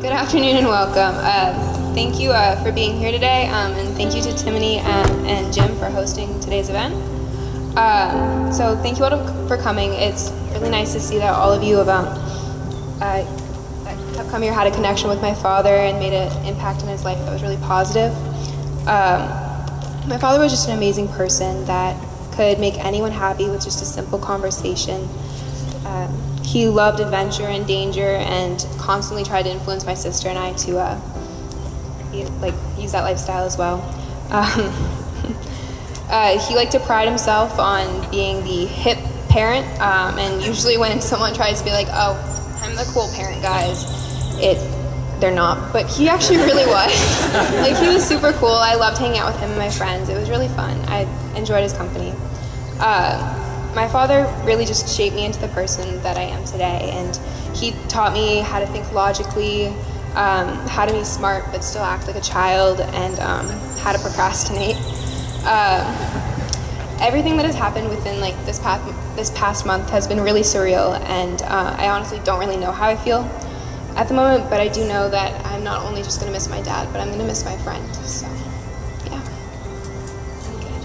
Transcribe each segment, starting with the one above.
Good afternoon and welcome. Thank you for being here today, and thank you to Timony and Jim for hosting today's event. So thank you all for coming. It's really nice to see that all of you have come here, had a connection with my father, and made an impact in his life that was really positive. My father was just an amazing person that could make anyone happy with just a simple conversation. He loved adventure and danger and constantly tried to influence my sister and I to use that lifestyle as well. He liked to pride himself on being the hip parent, and usually when someone tries to be like, oh, I'm the cool parent, guys, they're not, but he actually really was. Like, he was super cool. I loved hanging out with him and my friends. It was really fun. I enjoyed his company. My father really just shaped me into the person that I am today, and he taught me how to think logically, how to be smart but still act like a child, and how to procrastinate. Everything that has happened within this past month has been really surreal, and I honestly don't really know how I feel at the moment, but I do know that I'm not only just going to miss my dad, but I'm going to miss my friend. So yeah, I'm good.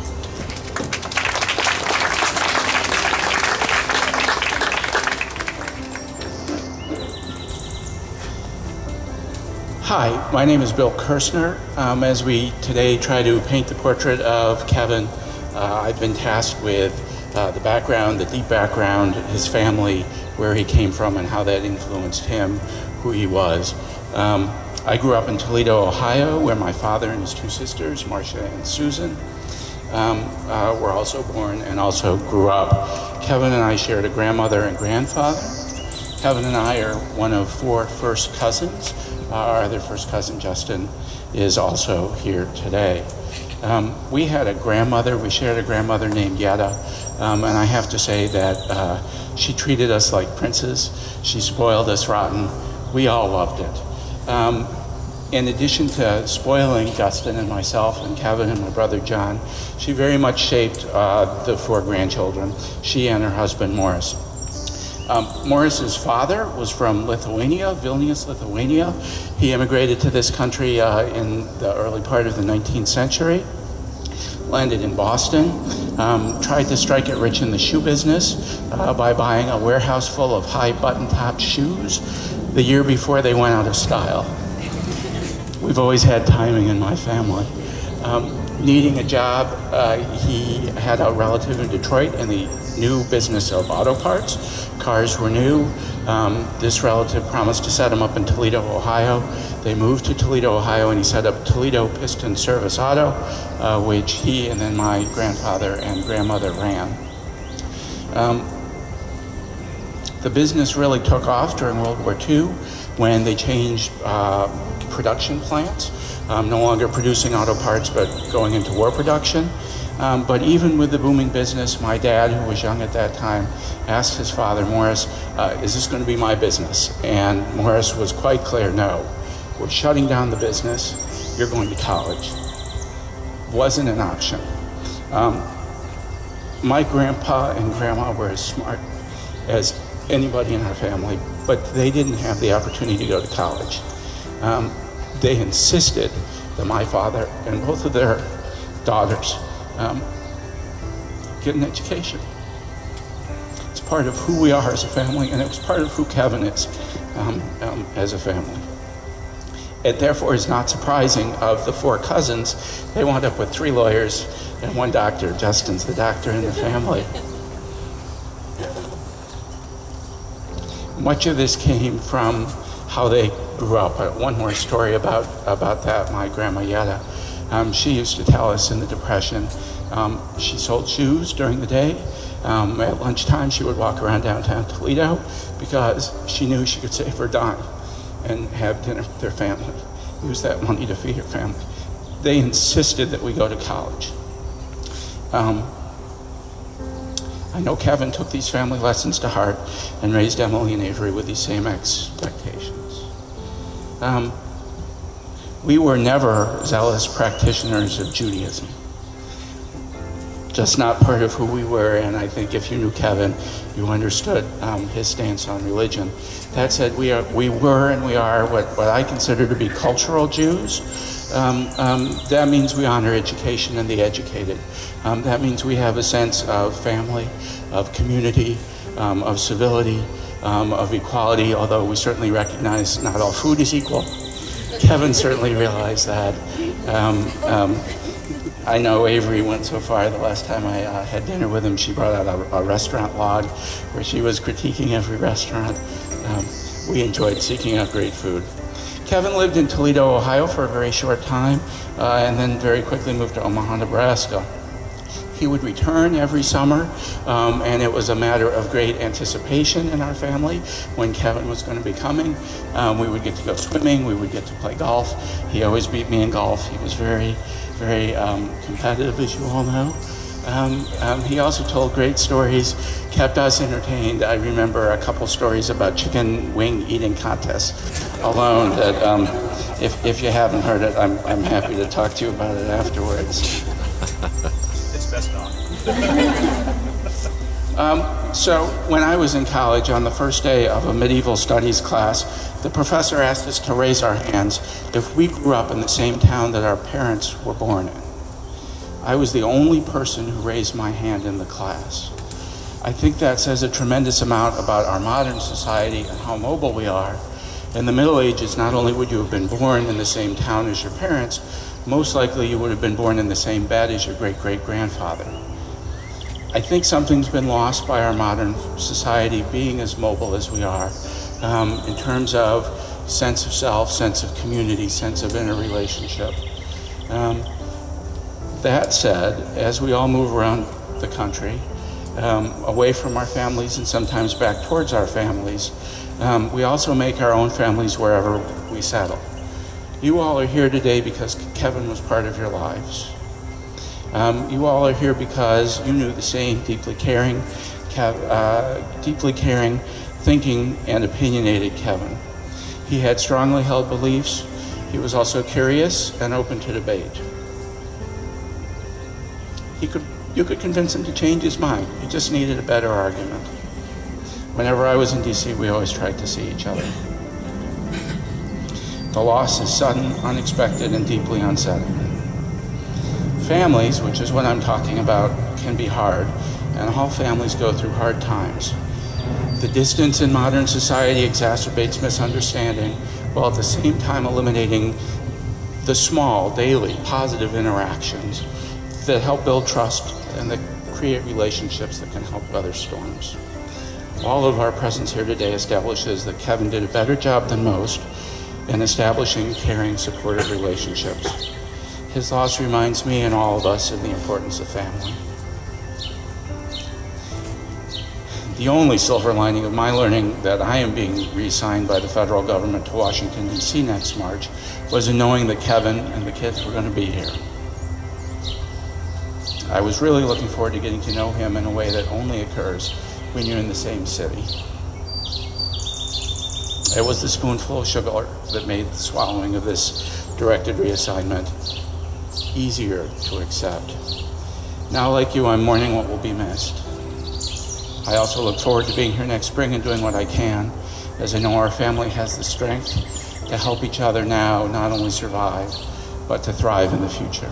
Hi, my name is Bill Kirstner. As we today try to paint the portrait of Kevin, I've been tasked with the background, the deep background, his family, where he came from and how that influenced him, who he was. I grew up in Toledo, Ohio, where my father and his two sisters, Marcia and Susan, were also born and also grew up. Kevin and I shared a grandmother and grandfather. Kevin and I are one of 4 first cousins. Our other first cousin, Justin, is also here today. We had a grandmother, we shared a grandmother named Yetta, and I have to say that she treated us like princes. She spoiled us rotten. We all loved it. In addition to spoiling Justin and myself and Kevin and my brother John, she very much shaped the 4 grandchildren, she and her husband Morris. Morris's father was from Lithuania, Vilnius, Lithuania. He immigrated to this country in the early part of the 19th century, landed in Boston, tried to strike it rich in the shoe business by buying a warehouse full of high button-top shoes the year before they went out of style. We've always had timing in my family. Needing a job, he had a relative in Detroit in the new business of auto parts. Cars were new. This relative promised to set him up in Toledo, Ohio. They moved to Toledo, Ohio, and he set up Toledo Piston Service Auto, which he and then my grandfather and grandmother ran. The business really took off during World War II when they changed production plants, no longer producing auto parts but going into war production. But even with the booming business, my dad, who was young at that time, asked his father, Morris, is this going to be my business? And Morris was quite clear, no. We're shutting down the business. You're going to college. Wasn't an option. My grandpa and grandma were as smart as anybody in our family, but they didn't have the opportunity to go to college. They insisted that my father and both of their daughters get an education. It's part of who we are as a family, and it was part of who Kevin is as a family. It therefore is not surprising of the 4 cousins, they wound up with 3 lawyers and 1 doctor. Justin's the doctor in the family. Much of this came from how they grew up. One more story about that, my grandma Yetta. She used to tell us in the Depression, she sold shoes during the day. At lunchtime, she would walk around downtown Toledo because she knew she could save her dime and have dinner with their family, use that money to feed her family. They insisted that we go to college. I know Kevin took these family lessons to heart and raised Emily and Avery with these same expectations. We were never zealous practitioners of Judaism. just not part of who we were, and I think if you knew Kevin, you understood his stance on religion. That said, we were and we are what I consider to be cultural Jews. That means we honor education and the educated. That means we have a sense of family, of community, of civility, of equality, although we certainly recognize not all food is equal. Kevin certainly realized that. I know Avery went so far the last time I had dinner with him, she brought out a restaurant log where she was critiquing every restaurant. We enjoyed seeking out great food. Kevin lived in Toledo, Ohio for a very short time, and then very quickly moved to Omaha, Nebraska. He would return every summer, and it was a matter of great anticipation in our family when Kevin was going to be coming. We would get to go swimming, we would get to play golf. He always beat me in golf. He was very competitive, as you all know. He also told great stories, kept us entertained. I remember a couple stories about chicken wing eating contests alone that if you haven't heard it, I'm happy to talk to you about it afterwards. It's best not. So when I was in college, on the first day of a medieval studies class, the professor asked us to raise our hands if we grew up in the same town that our parents were born in. I was the only person who raised my hand in the class. I think that says a tremendous amount about our modern society and how mobile we are. In the Middle Ages, not only would you have been born in the same town as your parents, most likely you would have been born in the same bed as your great-great-grandfather. I think something's been lost by our modern society being as mobile as we are in terms of sense of self, sense of community, sense of interrelationship. That said, as we all move around the country, away from our families and sometimes back towards our families, we also make our own families wherever we settle. You all are here today because Kevin was part of your lives. You all are here because you knew the same deeply caring, thinking, and opinionated Kevin. He had strongly held beliefs. He was also curious and open to debate. You could convince him to change his mind. He just needed a better argument. Whenever I was in DC, we always tried to see each other. The loss is sudden, unexpected, and deeply unsettling. Families, which is what I'm talking about, can be hard, and all families go through hard times. The distance in modern society exacerbates misunderstanding, while at the same time eliminating the small, daily, positive interactions that help build trust and that create relationships that can help weather storms. All of our presence here today establishes that Kevin did a better job than most in establishing caring, supportive relationships. His loss reminds me and all of us of the importance of family. The only silver lining of my learning that I am being reassigned by the federal government to Washington, D.C. next March was in knowing that Kevin and the kids were going to be here. I was really looking forward to getting to know him in a way that only occurs when you're in the same city. It was the spoonful of sugar that made the swallowing of this directed reassignment easier to accept. Now, like you, I'm mourning what will be missed. I also look forward to being here next spring and doing what I can, as I know our family has the strength to help each other now not only survive, but to thrive in the future.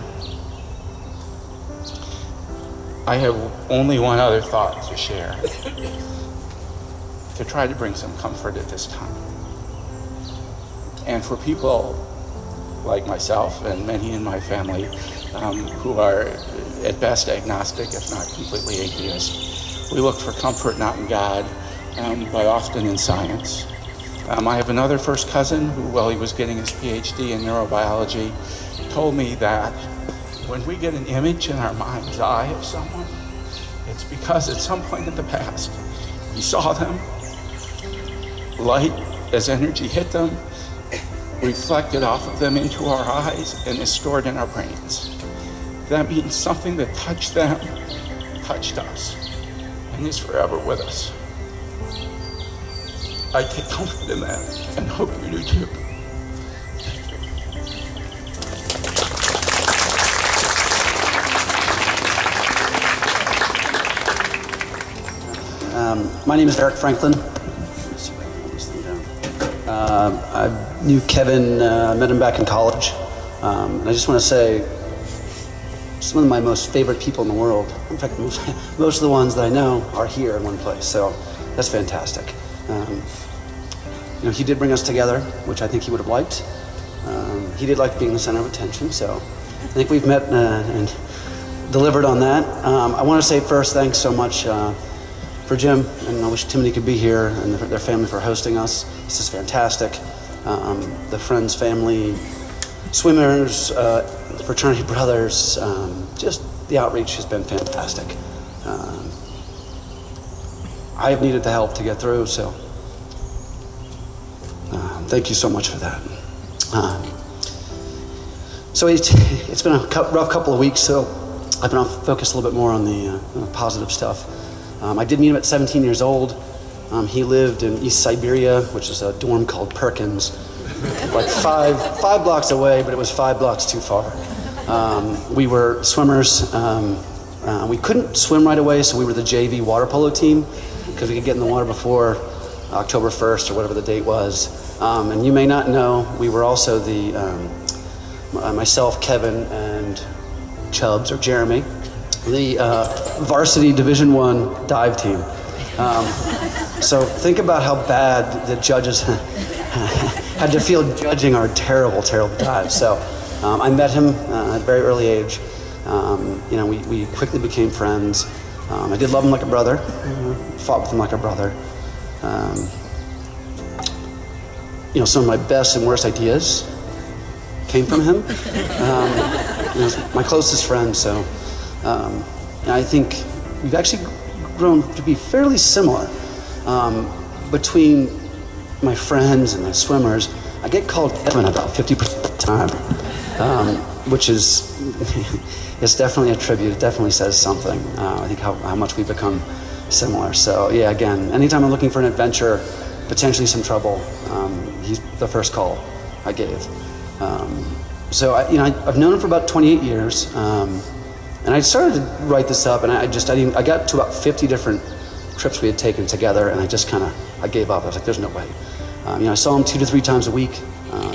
I have only one other thought to share, to try to bring some comfort at this time. And for people like myself and many in my family who are at best agnostic, if not completely atheist, we look for comfort not in God, but often in science. I have another first cousin who, while he was getting his PhD in neurobiology, told me that when we get an image in our mind's eye of someone, it's because at some point in the past, we saw them, light as energy hit them, reflected off of them into our eyes, and is stored in our brains. That means something that touched them, touched us, and is forever with us. I take comfort in that, and hope you do too. My name is Eric Franklin. Let's see if I can hold this thing down. I knew Kevin, met him back in college. And I just want to say, some of my most favorite people in the world, in fact, most of the ones that I know are here in one place. So that's fantastic. He did bring us together, which I think he would have liked. He did like being the center of attention, so I think we've met and delivered on that. I want to say first, thanks so much for Jim, and I wish Timothy could be here and their family for hosting us. This is fantastic. The friends, family, swimmers, fraternity brothers, just the outreach has been fantastic. I have needed the help to get through, so thank you so much for that. So it's been a rough couple of weeks, so I've been focused a little bit more on the positive stuff. I did meet him at 17 years old. He lived in East Siberia, which is a dorm called Perkins, like five blocks away, but it was 5 blocks too far. We were swimmers. We couldn't swim right away, so we were the JV water polo team because we could get in the water before October 1st or whatever the date was. And you may not know, we were also the myself, Kevin, and Chubbs, or Jeremy, the varsity Division I dive team. So think about how bad the judges had to feel judging our terrible, terrible dives. So I met him at a very early age. We quickly became friends. I did love him like a brother, fought with him like a brother. Some of my best and worst ideas came from him. He was my closest friend, so I think we've actually grown to be fairly similar. Between my friends and my swimmers, I get called Kevin about 50% of the time, which is it's definitely a tribute. It definitely says something. I think how much we've become similar. So yeah, again, anytime I'm looking for an adventure, potentially some trouble, he's the first call I gave. So I've known him for about 28 years, and I started to write this up, and I got to about 50 different trips we had taken together, and I gave up. I was like, there's no way. I saw him 2 to 3 times a week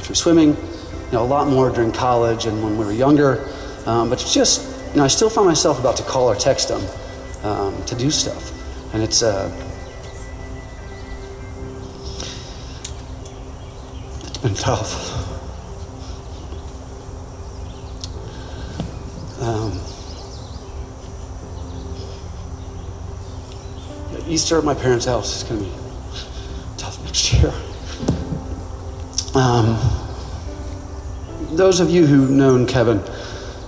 through swimming, a lot more during college and when we were younger, but it's just, I still find myself about to call or text him to do stuff, and it's been tough. Easter at my parents' house is going to be tough next year. Those of you who've known Kevin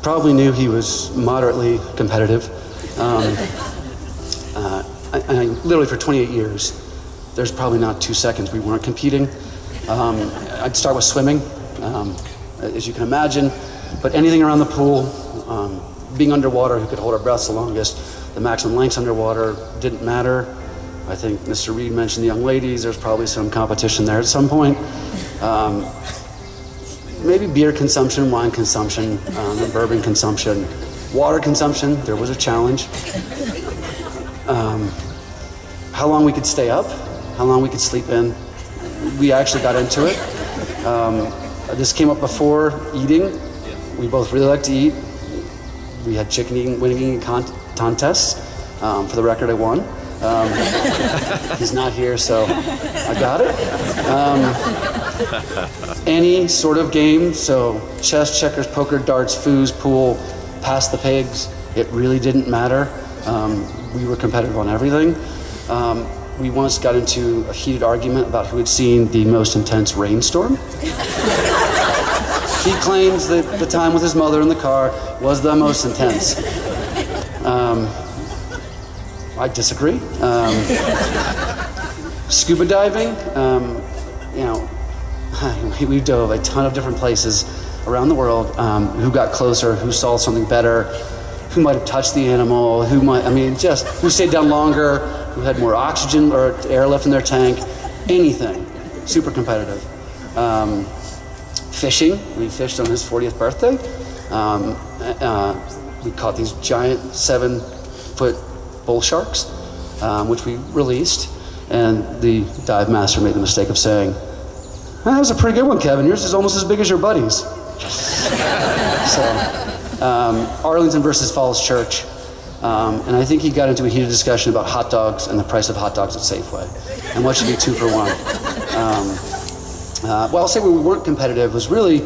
probably knew he was moderately competitive. I literally for 28 years, there's probably not 2 seconds we weren't competing. I'd start with swimming, as you can imagine, but anything around the pool, being underwater, who could hold our breaths the longest, the maximum lengths underwater didn't matter. I think Mr. Reed mentioned the young ladies. There's probably some competition there at some point. Maybe beer consumption, wine consumption, bourbon consumption, water consumption, there was a challenge. How long we could stay up, how long we could sleep in. We actually got into it. This came up before eating. We both really like to eat. We had winning eating contests. For the record, I won. He's not here, so I got it. Any sort of game, so chess, checkers, poker, darts, foos, pool, pass the pigs, it really didn't matter. We were competitive on everything. We once got into a heated argument about who had seen the most intense rainstorm. He claims that the time with his mother in the car was the most intense. I disagree. Scuba diving, we dove a ton of different places around the world. Who got closer, who saw something better, who might have touched the animal, who stayed down longer, who had more oxygen or air left in their tank, anything. Super competitive. Fishing, we fished on his 40th birthday. We caught these giant 7-foot bull sharks. which we released, and the dive master made the mistake of saying, "That was a pretty good one, Kevin. Yours is almost as big as your buddy's." So, Arlington versus Falls Church. And I think he got into a heated discussion about hot dogs and the price of hot dogs at Safeway and what should be 2 for 1. Well, I'll say where we weren't competitive was really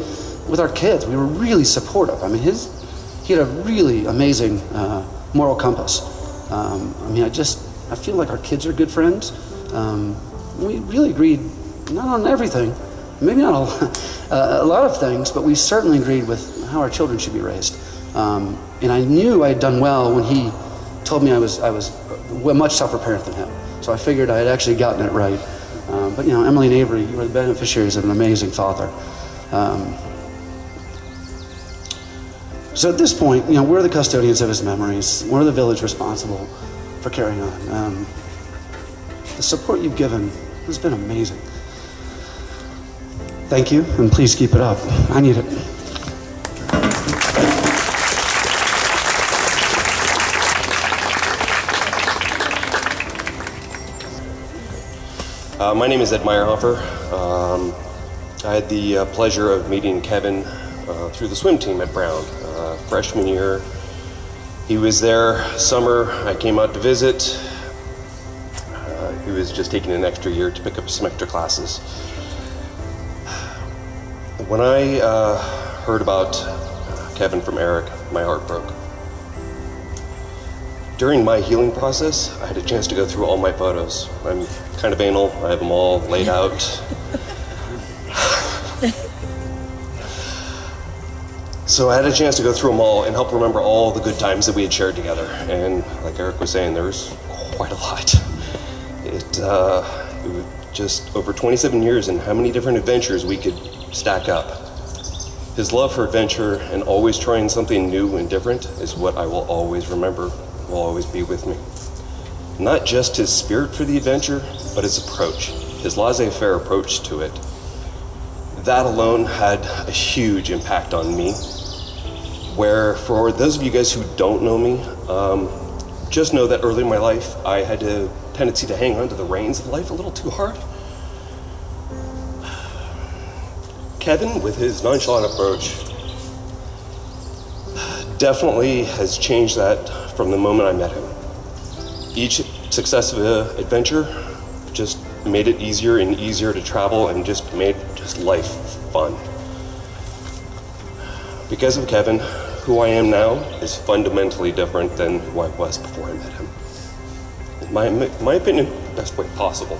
with our kids. We were really supportive. I mean, he had a really amazing moral compass. I feel like our kids are good friends. We really agreed, not on everything, maybe not a lot of things, but we certainly agreed with how our children should be raised. And I knew I had done well when he told me I was a much tougher parent than him. So I figured I had actually gotten it right. But Emily and Avery, you are the beneficiaries of an amazing father. So at this point, we're the custodians of his memories. We're the village responsible for carrying on. The support you've given has been amazing. Thank you, and please keep it up. I need it. My name is Ed Meyerhofer. I had the pleasure of meeting Kevin through the swim team at Brown. Freshman year, he was there. Summer, I came out to visit. He was just taking an extra year to pick up some extra classes. When I heard about Kevin from Eric, my heart broke. During my healing process, I had a chance to go through all my photos. I'm kind of anal. I have them all laid out. So I had a chance to go through them all and help remember all the good times that we had shared together. And like Eric was saying, there was quite a lot. It was just over 27 years and how many different adventures we could stack up. His love for adventure and always trying something new and different is what I will always remember, will always be with me. Not just his spirit for the adventure, but his approach, his laissez-faire approach to it. That alone had a huge impact on me, where for those of you guys who don't know me, just know that early in my life, I had a tendency to hang on to the reins of life a little too hard. Kevin, with his nonchalant approach, definitely has changed that from the moment I met him. Each successive adventure just made it easier and easier to travel and just made just life fun. Because of Kevin, who I am now is fundamentally different than who I was before I met him. In my opinion, the best way possible.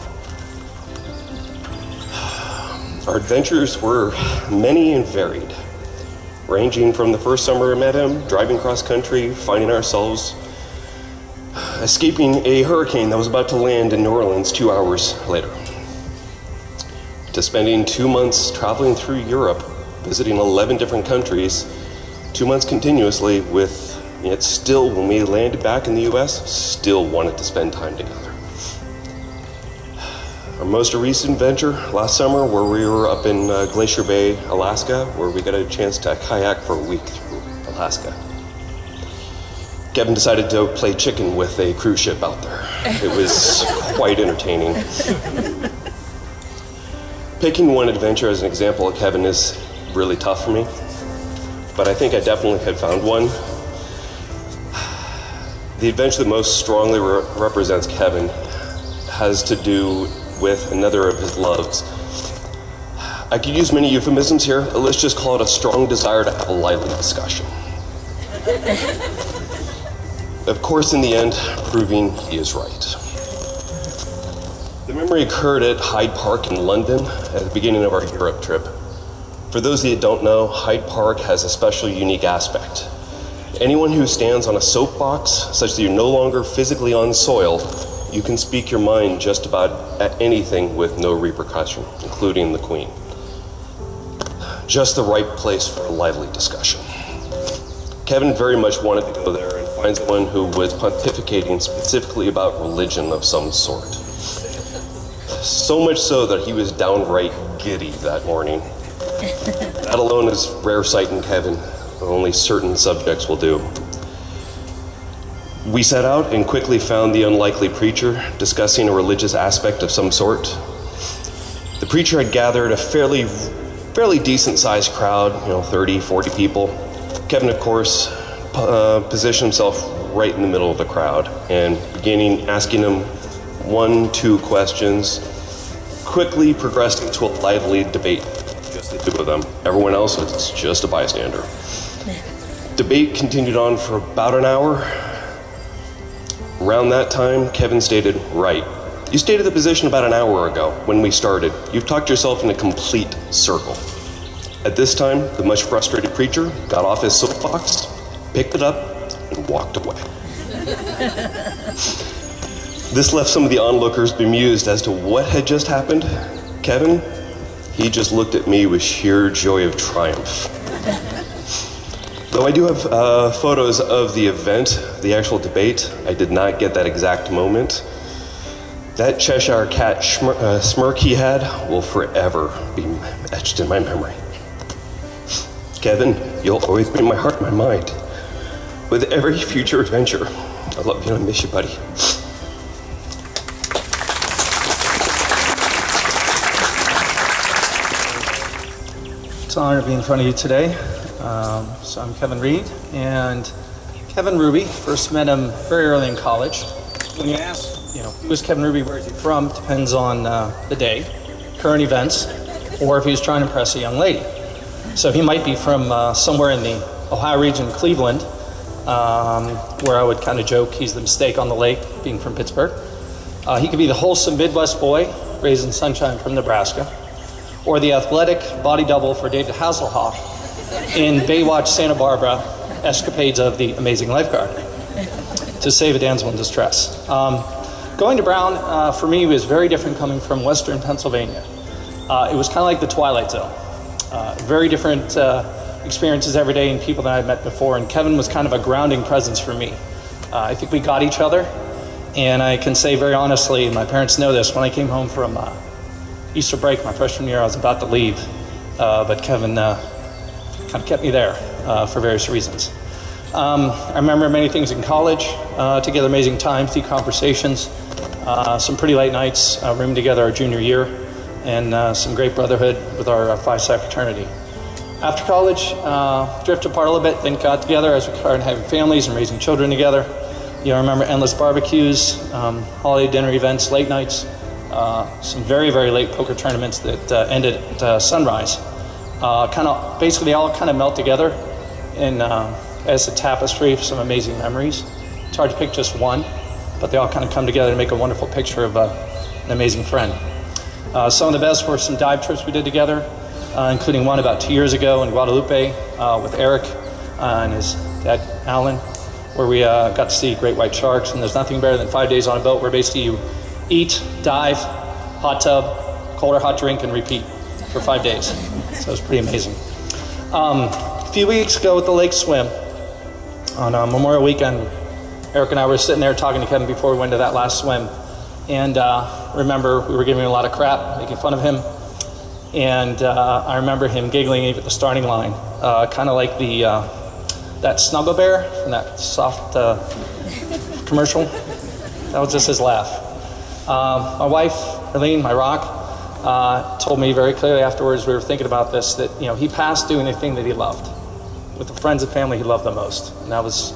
Our adventures were many and varied, ranging from the first summer I met him, driving cross country, finding ourselves escaping a hurricane that was about to land in New Orleans 2 hours later, to spending 2 months traveling through Europe, visiting 11 different countries, 2 months continuously, with yet still, when we landed back in the US, still wanted to spend time together. Our most recent venture last summer, where we were up in Glacier Bay, Alaska, where we got a chance to kayak for a week through Alaska. Kevin decided to play chicken with a cruise ship out there. It was quite entertaining. Picking one adventure as an example of Kevin is really tough for me, but I think I definitely had found one. The adventure that most strongly represents Kevin has to do with another of his loves. I could use many euphemisms here, but let's just call it a strong desire to have a lively discussion. Of course, in the end, proving he is right. The memory occurred at Hyde Park in London at the beginning of our Europe trip. For those of you that don't know, Hyde Park has a special, unique aspect. Anyone who stands on a soapbox, such that you're no longer physically on soil, you can speak your mind just about at anything with no repercussion, including the Queen. Just the right place for a lively discussion. Kevin very much wanted to go there and find someone who was pontificating specifically about religion of some sort. So much so that he was downright giddy that morning. That alone is rare sight in Kevin. Only certain subjects will do. We set out and quickly found the unlikely preacher discussing a religious aspect of some sort. The preacher had gathered a fairly decent-sized crowd, 30, 40 people. Kevin, of course, positioned himself right in the middle of the crowd and beginning asking him 1-2 questions, quickly progressed into a lively debate, just the two of them. Everyone else was just a bystander. Debate continued on for about an hour. Around that time, Kevin stated, "Right. You stated the position about an hour ago when we started. You've talked yourself in a complete circle." At this time, the much frustrated preacher got off his soapbox, picked it up, and walked away. This left some of the onlookers bemused as to what had just happened. Kevin, he just looked at me with sheer joy of triumph. Though I do have photos of the event, the actual debate, I did not get that exact moment. That Cheshire Cat smirk he had will forever be etched in my memory. Kevin, you'll always be in my heart and my mind. With every future adventure, I love you and I miss you, buddy. It's an honor to be in front of you today. So I'm Kevin Reed, and Kevin Ruby, first met him very early in college. When you ask, who is Kevin Ruby, where is he from, depends on the day, current events, or if he was trying to impress a young lady. So he might be from somewhere in the Ohio region, Cleveland, where I would kind of joke he's the mistake on the lake, being from Pittsburgh. He could be the wholesome Midwest boy, raised in sunshine from Nebraska, or the athletic body double for David Hasselhoff in Baywatch Santa Barbara escapades of the amazing lifeguard to save a damsel in distress. Going to Brown, for me, was very different coming from Western Pennsylvania. It was kind of like the Twilight Zone. Very different experiences every day and people that I'd met before, and Kevin was kind of a grounding presence for me. I think we got each other, and I can say very honestly, and my parents know this, when I came home from Easter break my freshman year, I was about to leave, but Kevin kind of kept me there for various reasons. I remember many things in college, together amazing times, deep conversations, some pretty late nights, rooming together our junior year, and some great brotherhood with our Phi Psi fraternity. After college, drifted apart a little bit, then got together as we started having families and raising children together. I remember endless barbecues, holiday dinner events, late nights, some very, very late poker tournaments that ended at sunrise. Basically they all kind of melt together in as a tapestry of some amazing memories. It's hard to pick just one, but they all kind of come together to make a wonderful picture of an amazing friend. Some of the best were some dive trips we did together, including one about 2 years ago in Guadalupe with Eric and his dad, Alan, where we got to see great white sharks. And there's nothing better than 5 days on a boat where basically you eat, dive, hot tub, cold or hot drink, and repeat for 5 days. So it was pretty amazing. A few weeks ago at the lake swim on Memorial Weekend, Eric and I were sitting there talking to Kevin before we went to that last swim. And remember, we were giving him a lot of crap, making fun of him. And I remember him giggling even at the starting line, kind of like that Snuggle Bear from that soft commercial. That was just his laugh. My wife, Arlene, my rock, told me very clearly afterwards, we were thinking about this, that he passed doing the thing that he loved, with the friends and family he loved the most. And that was,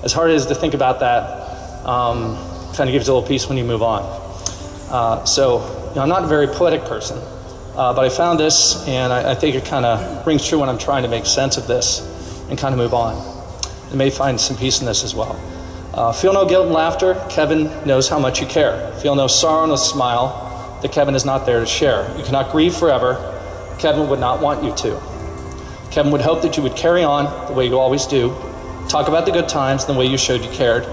as hard as to think about that, kind of gives you a little peace when you move on. I'm not a very poetic person, but I found this, and I think it kind of rings true when I'm trying to make sense of this and kind of move on. You may find some peace in this as well. Feel no guilt and laughter. Kevin knows how much you care. Feel no sorrow, no smile that Kevin is not there to share. You cannot grieve forever. Kevin would not want you to. Kevin would hope that you would carry on the way you always do. Talk about the good times and the way you showed you cared.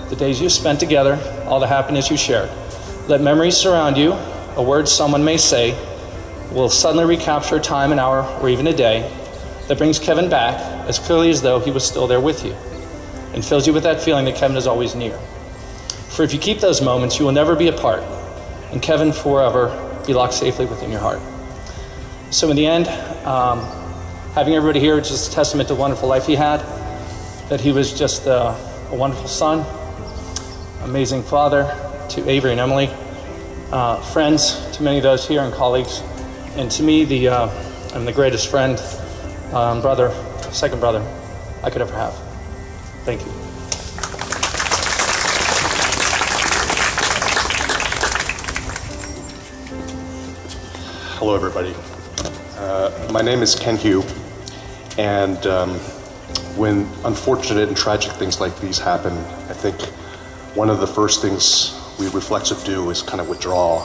The days you spent together, all the happiness you shared. Let memories surround you. A word someone may say will suddenly recapture a time, an hour, or even a day that brings Kevin back as clearly as though he was still there with you, and fills you with that feeling that Kevin is always near. For if you keep those moments, you will never be apart, and Kevin forever be locked safely within your heart. So in the end, having everybody here is just a testament to the wonderful life he had, that he was just a a wonderful son, amazing father to Avery and Emily, friends to many of those here and colleagues, and to me, I'm the greatest friend, brother, second brother I could ever have. Thank you. Hello, everybody. My name is Ken Hugh, and when unfortunate and tragic things like these happen, I think one of the first things we reflexive do is kind of withdraw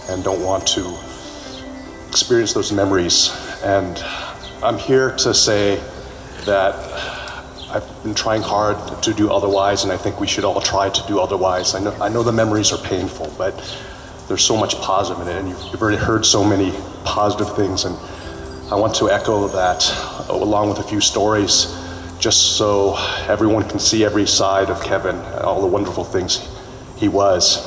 and don't want to experience those memories. And I'm here to say that I've been trying hard to do otherwise, and I think we should all try to do otherwise. I know the memories are painful, but there's so much positive in it, and you've already heard so many positive things, and I want to echo that along with a few stories, just so everyone can see every side of Kevin, all the wonderful things he was.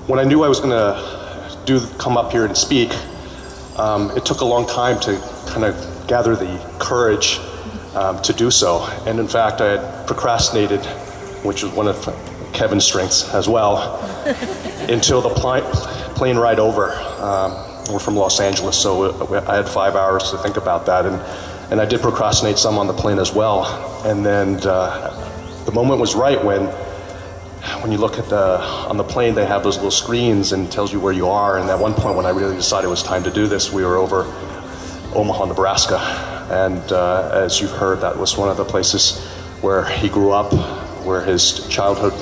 When I knew I was going to come up here and speak, it took a long time to kind of gather the courage to do so, and in fact I had procrastinated, which was one of Kevin's strengths as well, until the plane ride over. We're from Los Angeles, so I had 5 hours to think about that, and I did procrastinate some on the plane as well. And then the moment was right when you look at on the plane, they have those little screens and it tells you where you are. And at one point, when I really decided it was time to do this, we were over Omaha, Nebraska, and as you've heard, that was one of the places where he grew up, where his childhood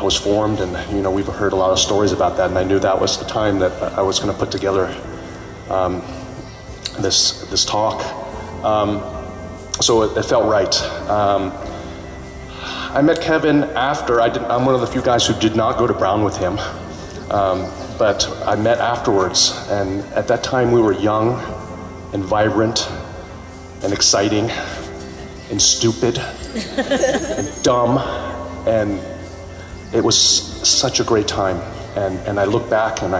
was formed, and we've heard a lot of stories about that, and I knew that was the time that I was going to put together this talk. So it felt right. I met Kevin after I'm one of the few guys who did not go to Brown with him, but I met afterwards, and at that time we were young and vibrant and exciting and stupid and dumb, and it was such a great time, and I look back and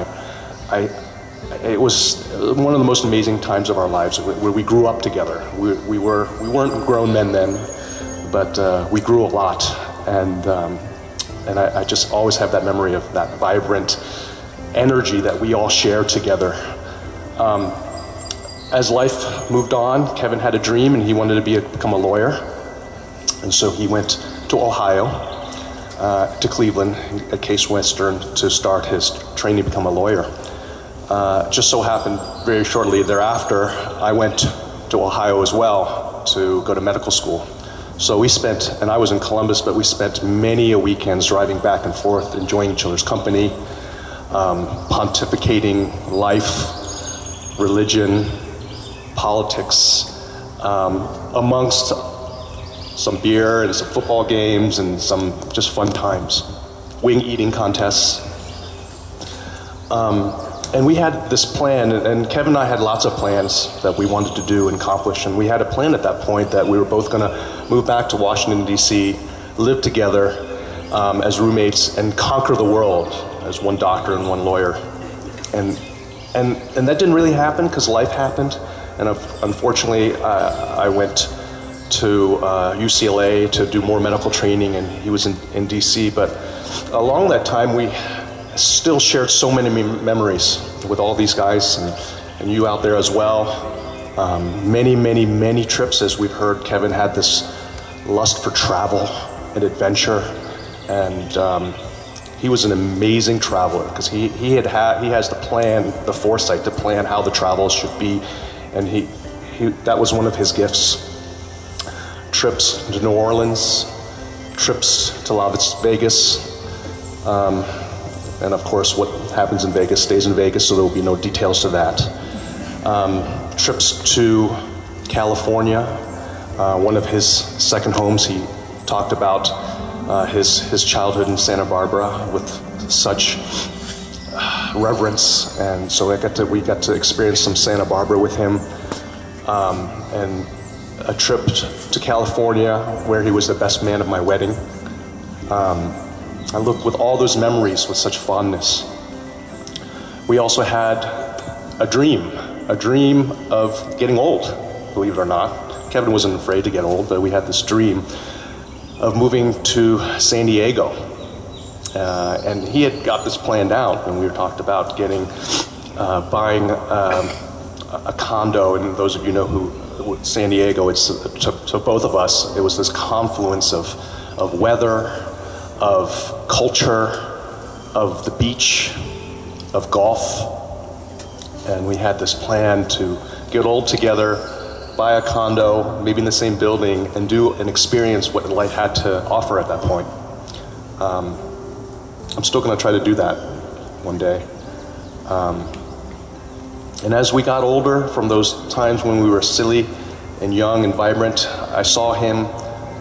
it was one of the most amazing times of our lives, where we grew up together. We weren't grown men then, but we grew a lot, and I just always have that memory of that vibrant energy that we all shared together. As life moved on, Kevin had a dream, and he wanted to become a lawyer, and so he went to Ohio, to Cleveland at Case Western to start his training to become a lawyer. Just so happened very shortly thereafter, I went to Ohio as well to go to medical school. So and I was in Columbus, but we spent many a weekends driving back and forth, enjoying each other's company, pontificating life, religion, politics, amongst some beer and some football games and some just fun times, wing eating contests. And we had this plan, and Kevin and I had lots of plans that we wanted to do and accomplish, and we had a plan at that point that we were both going to move back to Washington, D.C., live together as roommates, and conquer the world as one doctor and one lawyer. And that didn't really happen because life happened, and unfortunately I went to UCLA to do more medical training, and he was in D.C., but along that time we still shared so many memories with all these guys, and you out there as well. Many trips, as we've heard. Kevin had this lust for travel and adventure, and he was an amazing traveler because he has the foresight to plan how the travels should be, and that was one of his gifts. Trips to New Orleans, trips to Las Vegas, and of course what happens in Vegas stays in Vegas, so there will be no details to that. Trips to California, one of his second homes. He talked about his childhood in Santa Barbara with such reverence, and so we got to experience some Santa Barbara with him, and a trip to California where he was the best man of my wedding. I look with all those memories with such fondness. We also had a dream of getting old, believe it or not. Kevin wasn't afraid to get old, but we had this dream of moving to San Diego. And he had got this planned out, and we talked about buying a condo. And those of you know who San Diego, it's to both of us, it was this confluence of weather, of culture, of the beach, of golf. And we had this plan to get all together, buy a condo, maybe in the same building, and do and experience what life had to offer at that point. I'm still going to try to do that one day. And as we got older, from those times when we were silly and young and vibrant, I saw him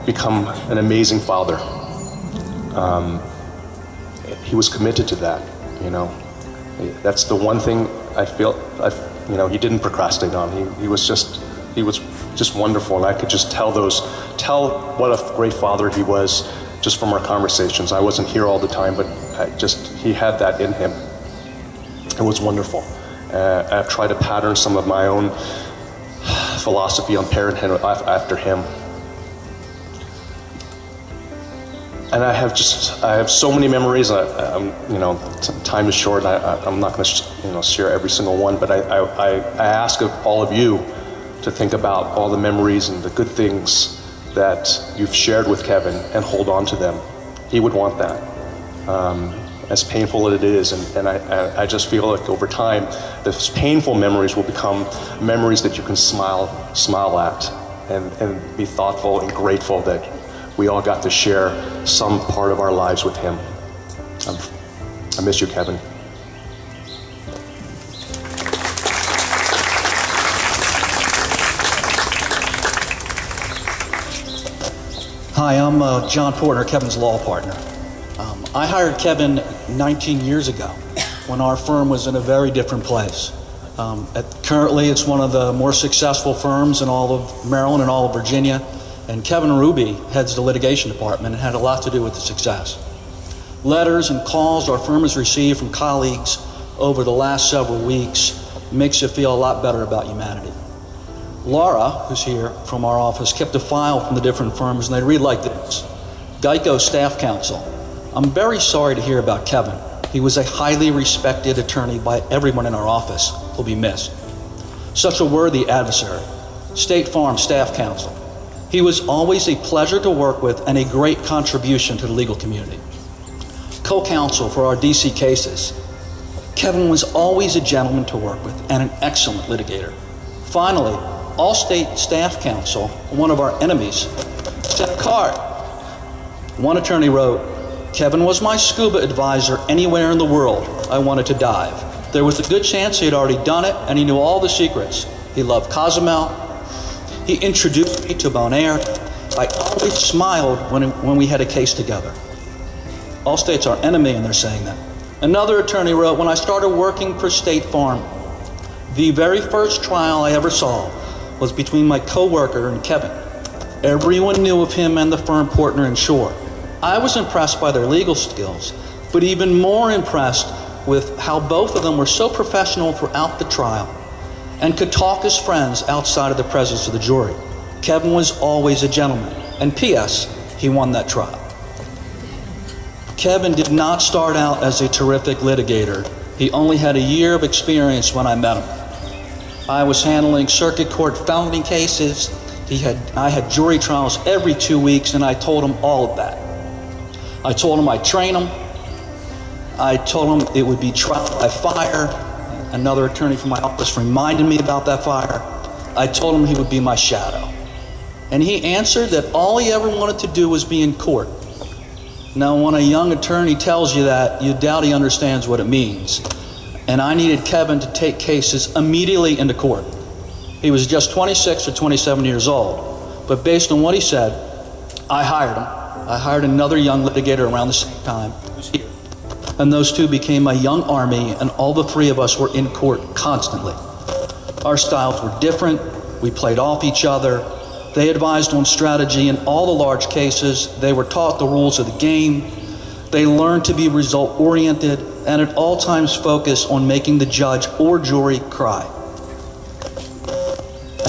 become an amazing father. He was committed to that, you know. That's the one thing I feel, he didn't procrastinate on. He was just wonderful, and I could just tell what a great father he was just from our conversations. I wasn't here all the time, but he had that in him. It was wonderful. I've tried to pattern some of my own philosophy on parenthood after him. And I have so many memories. Time is short. I'm not going to share every single one, but I ask of all of you to think about all the memories and the good things that you've shared with Kevin and hold on to them. He would want that. As painful as it is, and I just feel like over time, those painful memories will become memories that you can smile at and be thoughtful and grateful that we all got to share some part of our lives with him. I miss you, Kevin. Hi, I'm John Portner, Kevin's law partner. I hired Kevin 19 years ago when our firm was in a very different place. Currently, it's one of the more successful firms in all of Maryland and all of Virginia, and Kevin Ruby heads the litigation department and had a lot to do with the success. Letters and calls our firm has received from colleagues over the last several weeks makes you feel a lot better about humanity. Laura, who's here from our office, kept a file from the different firms, and they read like this. Geico Staff Counsel. I'm very sorry to hear about Kevin. He was a highly respected attorney by everyone in our office. He'll be missed. Such a worthy adversary. State Farm Staff Counsel. He was always a pleasure to work with and a great contribution to the legal community. Co-counsel for our DC cases. Kevin was always a gentleman to work with and an excellent litigator. Finally, Allstate Staff Counsel, one of our enemies, sent a card. One attorney wrote, Kevin was my scuba advisor anywhere in the world I wanted to dive. There was a good chance he had already done it, and he knew all the secrets. He loved Cozumel. He introduced me to Bonaire. I always smiled when we had a case together. Allstate's our enemy, and they're saying that. Another attorney wrote, when I started working for State Farm, the very first trial I ever saw was between my coworker and Kevin. Everyone knew of him and the firm Portner and Shore. I was impressed by their legal skills, but even more impressed with how both of them were so professional throughout the trial and could talk as friends outside of the presence of the jury. Kevin was always a gentleman, and P.S., he won that trial. Kevin did not start out as a terrific litigator. He only had a year of experience when I met him. I was handling circuit court felony cases. I had jury trials every 2 weeks, and I told him all of that. I told him I'd train him. I told him it would be trial by fire. Another attorney from my office reminded me about that fire. I told him he would be my shadow. And he answered that all he ever wanted to do was be in court. Now, when a young attorney tells you that, you doubt he understands what it means. And I needed Kevin to take cases immediately into court. He was just 26 or 27 years old. But based on what he said, I hired him. I hired another young litigator around the same time. And those two became a young army, and all the three of us were in court constantly. Our styles were different. We played off each other. They advised on strategy in all the large cases. They were taught the rules of the game. They learned to be result-oriented and at all times focused on making the judge or jury cry.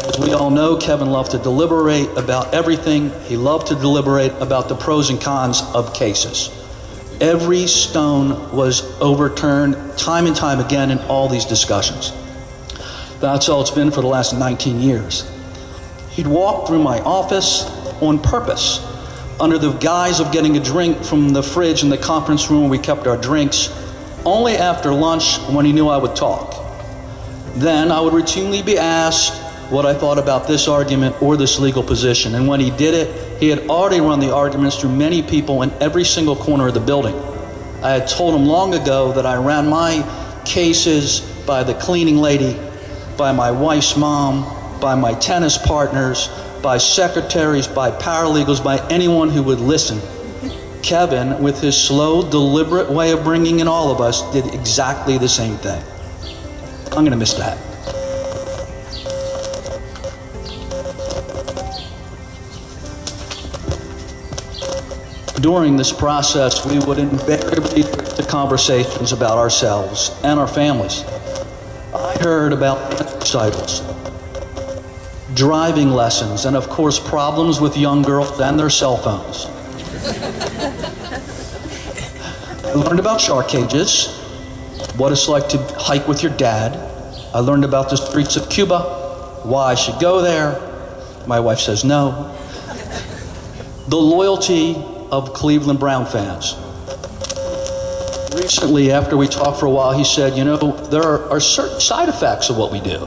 As as we all know, Kevin loved to deliberate about everything. He loved to deliberate about the pros and cons of cases. Every stone was overturned time and time again in all these discussions. That's all it's been for the last 19 years. He'd walk through my office on purpose, under the guise of getting a drink from the fridge in the conference room where we kept our drinks, only after lunch when he knew I would talk. Then I would routinely be asked what I thought about this argument or this legal position. And when he did it, he had already run the arguments through many people in every single corner of the building. I had told him long ago that I ran my cases by the cleaning lady, by my wife's mom, by my tennis partners, by secretaries, by paralegals, by anyone who would listen. Kevin, with his slow, deliberate way of bringing in all of us, did exactly the same thing. I'm going to miss that. During this process, we would invariably get to conversations about ourselves and our families. I heard about motorcycles, driving lessons, and of course, problems with young girls and their cell phones. I learned about shark cages, what it's like to hike with your dad. I learned about the streets of Cuba, why I should go there. My wife says no. The loyalty of Cleveland Brown fans. Recently, after we talked for a while, he said, you know, there are certain side effects of what we do.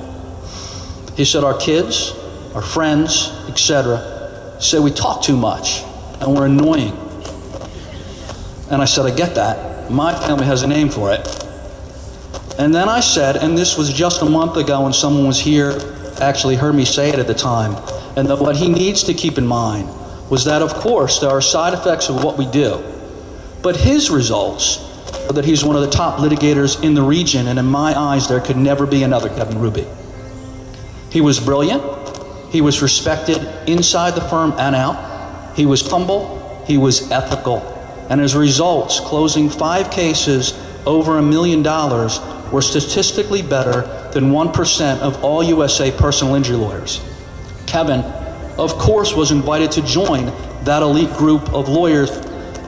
He said our kids, our friends, etc., say we talk too much and we're annoying. And I said, I get that. My family has a name for it. And then I said, and this was just a month ago when someone was here, actually heard me say it at the time, and that what he needs to keep in mind was that, of course, there are side effects of what we do. But his results are that he's one of the top litigators in the region, and in my eyes, there could never be another Kevin Ruby. He was brilliant. He was respected inside the firm and out. He was humble. He was ethical. And his results, closing 5 cases over $1 million, were statistically better than 1% of all USA personal injury lawyers. Kevin, of course, was invited to join that elite group of lawyers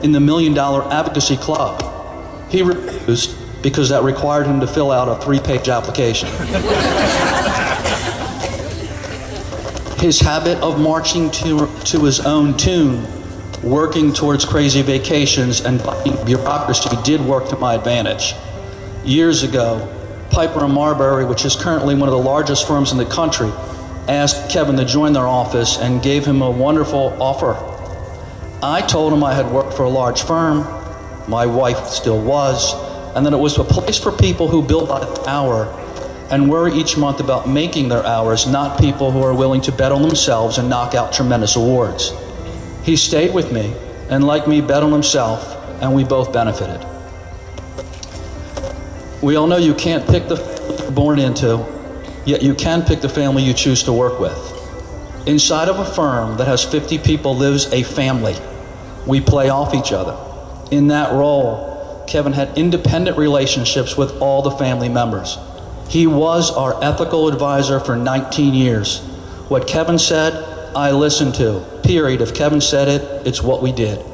in the $1 Million Advocacy Club. He refused because that required him to fill out a 3-page application. His habit of marching to his own tune, working towards crazy vacations and fighting bureaucracy did work to my advantage. Years ago, Piper & Marbury, which is currently one of the largest firms in the country, asked Kevin to join their office and gave him a wonderful offer. I told him I had worked for a large firm, my wife still was, and that it was a place for people who bill by the hour and worry each month about making their hours, not people who are willing to bet on themselves and knock out tremendous awards. He stayed with me, and like me, bet on himself, and we both benefited. We all know you can't pick the family you're born into, yet you can pick the family you choose to work with. Inside of a firm that has 50 people lives a family. We play off each other. In that role, Kevin had independent relationships with all the family members. He was our ethical advisor for 19 years. What Kevin said, I listened to. Period. If Kevin said it, it's what we did.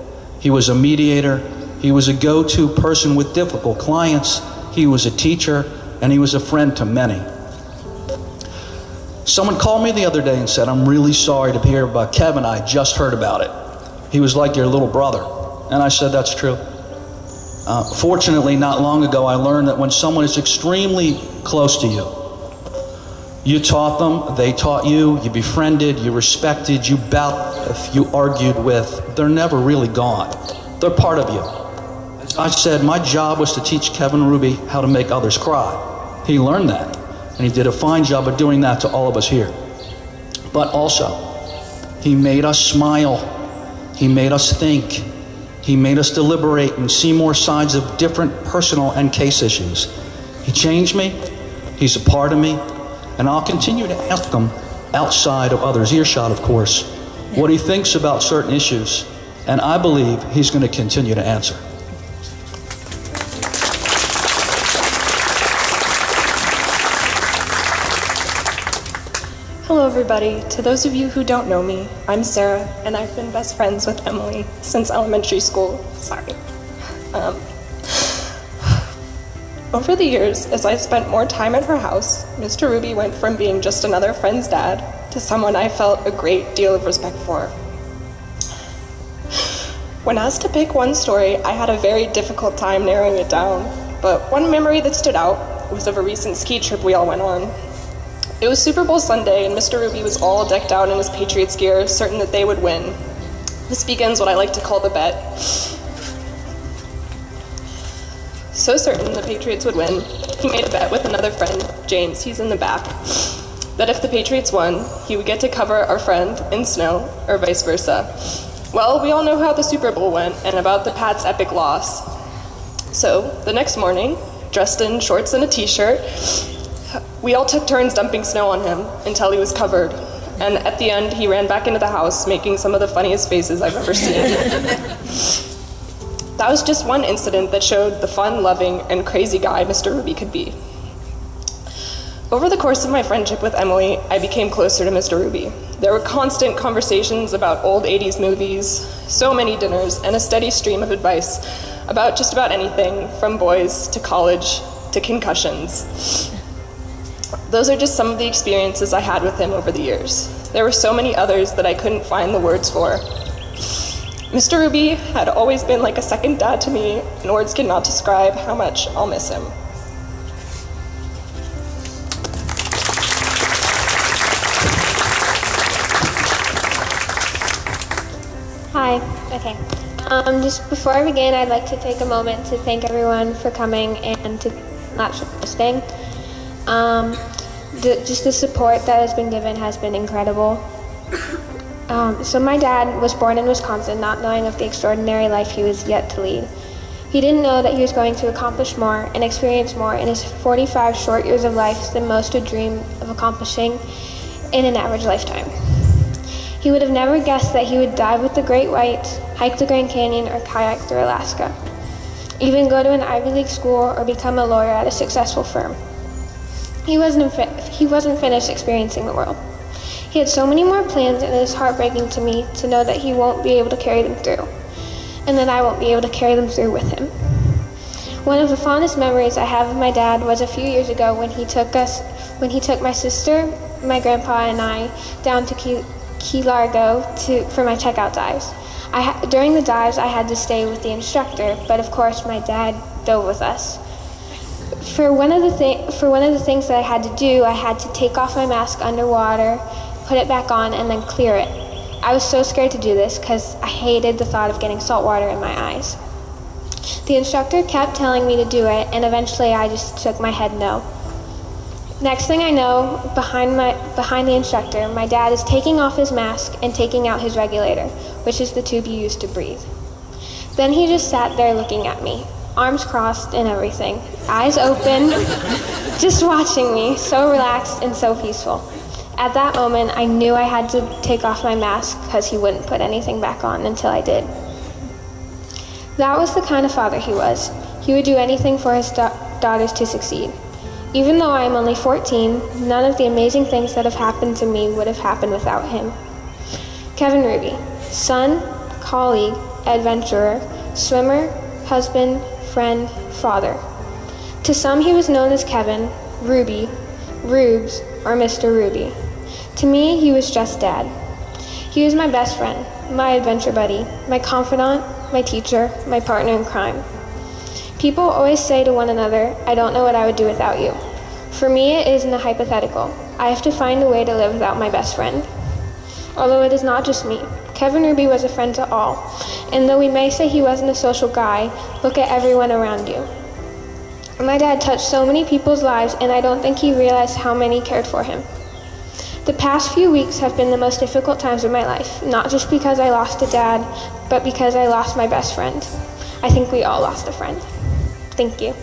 He was a mediator. He was a go-to person with difficult clients. He was a teacher, and he was a friend to many. Someone called me the other day and said, I'm really sorry to hear about Kevin. I just heard about it. He was like your little brother. And I said, that's true. Fortunately, not long ago, I learned that when someone is extremely close to you, you taught them, they taught you, you befriended, you respected, you bowed with, you argued with, they're never really gone. They're part of you. As I said, my job was to teach Kevin Ruby how to make others cry. He learned that, and he did a fine job of doing that to all of us here. But also, he made us smile. He made us think. He made us deliberate and see more sides of different personal and case issues. He changed me. He's a part of me. And I'll continue to ask him, outside of others' earshot, of course, what he thinks about certain issues. And I believe he's going to continue to answer. Hello, everybody. To those of you who don't know me, I'm Sarah, and I've been best friends with Emily since elementary school. Sorry. Over the years, as I spent more time at her house, Mr. Ruby went from being just another friend's dad to someone I felt a great deal of respect for. When asked to pick one story, I had a very difficult time narrowing it down, but one memory that stood out was of a recent ski trip we all went on. It was Super Bowl Sunday, and Mr. Ruby was all decked out in his Patriots gear, certain that they would win. This begins what I like to call the bet. So certain the Patriots would win, he made a bet with another friend, James, he's in the back, that if the Patriots won, he would get to cover our friend in snow, or vice versa. Well, we all know how the Super Bowl went, and about the Pats' epic loss. So, the next morning, dressed in shorts and a t-shirt, we all took turns dumping snow on him until he was covered. And at the end, he ran back into the house, making some of the funniest faces I've ever seen. That was just one incident that showed the fun, loving, and crazy guy Mr. Ruby could be. Over the course of my friendship with Emily, I became closer to Mr. Ruby. There were constant conversations about old 80s movies, so many dinners, and a steady stream of advice about just about anything, from boys to college to concussions. Those are just some of the experiences I had with him over the years. There were so many others that I couldn't find the words for. Mr. Ruby had always been like a second dad to me, and words cannot describe how much I'll miss him. Hi. Okay. Just before I begin, I'd like to take a moment to thank everyone for coming and to not listening. Just the support that has been given has been incredible. So my dad was born in Wisconsin, not knowing of the extraordinary life he was yet to lead. He didn't know that he was going to accomplish more and experience more in his 45 short years of life than most would dream of accomplishing in an average lifetime. He would have never guessed that he would dive with the great whites, hike the Grand Canyon, or kayak through Alaska, even go to an Ivy League school or become a lawyer at a successful firm. He wasn't finished experiencing the world. He had so many more plans, and it is heartbreaking to me to know that he won't be able to carry them through, and that I won't be able to carry them through with him. One of the fondest memories I have of my dad was a few years ago when he took my sister, my grandpa, and I down to Key Largo for my checkout dives. During the dives, I had to stay with the instructor, but of course my dad dove with us. For one of the things that I had to do, I had to take off my mask underwater, put it back on, and then clear it. I was so scared to do this because I hated the thought of getting salt water in my eyes. The instructor kept telling me to do it, and eventually I just shook my head no. Next thing I know, behind the instructor, my dad is taking off his mask and taking out his regulator, which is the tube you use to breathe. Then he just sat there looking at me, arms crossed and everything, eyes open, just watching me, so relaxed and so peaceful. At that moment, I knew I had to take off my mask because he wouldn't put anything back on until I did. That was the kind of father he was. He would do anything for his daughters to succeed. Even though I am only 14, none of the amazing things that have happened to me would have happened without him. Kevin Ruby, son, colleague, adventurer, swimmer, husband, friend, father. To some he was known as Kevin, Ruby, Rubes, or Mr. Ruby. To me, he was just Dad. He was my best friend, my adventure buddy, my confidant, my teacher, my partner in crime. People always say to one another, I don't know what I would do without you. For me, it isn't a hypothetical. I have to find a way to live without my best friend. Although it is not just me. Kevin Ruby was a friend to all, and though we may say he wasn't a social guy, look at everyone around you. My dad touched so many people's lives, and I don't think he realized how many cared for him. The past few weeks have been the most difficult times of my life, not just because I lost a dad, but because I lost my best friend. I think we all lost a friend. Thank you.